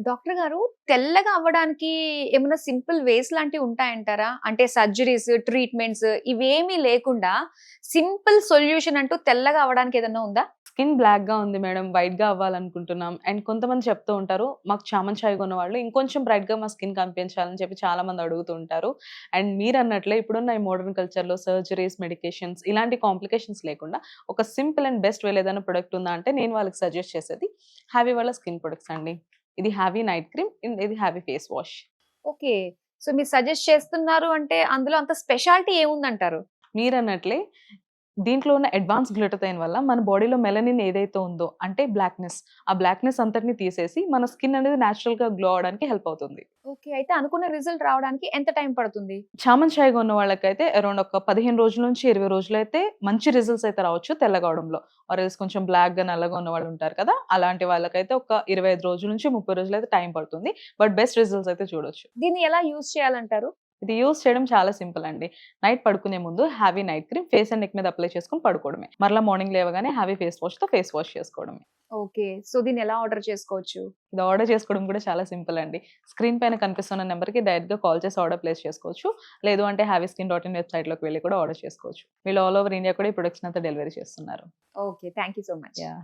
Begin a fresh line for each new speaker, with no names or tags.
Doctor గారు తెల్లగా అవ్వడానికి ఏమైనా సింపుల్ వేస్ లాంటివి ఉంటాయంటారా? అంటే సర్జరీస్, ట్రీట్మెంట్స్ ఇవేమీ లేకుండా సింపుల్ సొల్యూషన్ అంటూ తెల్లగా అవ్వడానికి ఏదన్నా ఉందా?
స్కిన్ బ్లాక్‌గా ఉంది మేడం. వైట్‌గా అవ్వాలనుకుంటున్నాం. అండ్ కొంతమంది చెప్తూ ఉంటారు, మాకు చామన్ చాయ్ కొన్నవాళ్ళు ఇంకొంచెం బ్రైట్‌గా మా స్కిన్ కనిపించాలని చెప్పి చాలామంది అడుగుతూ ఉంటారు. అండ్ మీరన్నట్లే ఇప్పుడున్న ఈ మోడర్న్ కల్చర్‌లో సర్జరీస్, మెడికేషన్స్ ఇలాంటి కాంప్లికేషన్స్ లేకుండా ఒక సింపుల్ అండ్ బెస్ట్ వేలో ఏదైనా ప్రొడక్ట్ ఉందా అంటే నేను వాళ్ళకి సజెస్ట్ చేసేది హావీ వాళ్ళ స్కిన్ ప్రొడక్ట్స్ అండి. ఇది హావీ నైట్ క్రీమ్, ఇది హావీ ఫేస్ వాష్.
ఓకే. సో, మీరు సజెస్ట్ చేస్తున్నారు అంటే అందులో అంత స్పెషాలిటీ ఏముందంటారు?
మీరన్నట్లే దీంట్లో ఉన్న అడ్వాన్స్ గ్లూటథైన్ వల్ల మన బాడీలో మెలనిన్ ఏదైతే ఉందో అంటే ఆ బ్లాక్‌నెస్ అంతటిని తీసేసి మన స్కిన్ అనేది నేచురల్‌గా గ్లో అవ్వడానికి హెల్ప్ అవుతుంది.
ఓకే. అయితే అనుకున్న రిజల్ట్ రావడానికి ఎంత టైం పడుతుంది?
చామన్ చాయ్ కొన్న వాళ్ళకైతే అరౌండ్ ఒక 15 రోజుల నుంచి 20 రోజులైతే మంచి రిజల్ట్స్ అయితే రావచ్చు తెల్లగవడంలో. ఆర్ ఎల్స్ కొంచెం బ్లాక్‌గా, నల్లగా ఉన్నవాళ్ళు ఉంటారు కదా! అలాంటి వాళ్ళకైతే ఒక 25 రోజుల నుంచి 30 రోజులైతే టైం పడుతుంది. బట్ బెస్ట్ రిజల్ట్స్ అయితే చూడొచ్చు.
దీన్ని ఎలా యూజ్ చేయాలంటారు?
ఇది యూజ్ చేయడం చాలా సింపుల్ అండి. నైట్ పడుకునే ముందు heavy night cream face and neck మీద అప్లై చేసుకొని పడుకోవడమే. మరలా మార్నింగ్ లేవగానే హావీ ఫేస్ వాష్‌తో ఫేస్ వాష్ చేసుకోవడమే.
ఓకే. సో, దీన్ని ఎలా ఆర్డర్ చేసుకోవచ్చు?
ఇది ఆర్డర్ చేసుకోవడం కూడా చాలా సింపుల్ అండి. స్క్రీన్ పైన కనిపిస్తున్న నంబర్‌కి డైరెక్ట్‌గా కాల్ చేసి ఆర్డర్ ప్లేస్ చేసుకోవచ్చు. లేదు అంటే haviskin.in వెబ్‌సైట్‌లోకి వెళ్లి కూడా ఆర్డర్ చేసుకోవచ్చు. వీళ్ళు ఆల్ ఓవర్ ఇండియా కూడా ఈ ప్రొడక్ట్స్‌ని అంతా డెలివరీ చేస్తున్నారు.
Okay. Thank you so much.
Yeah!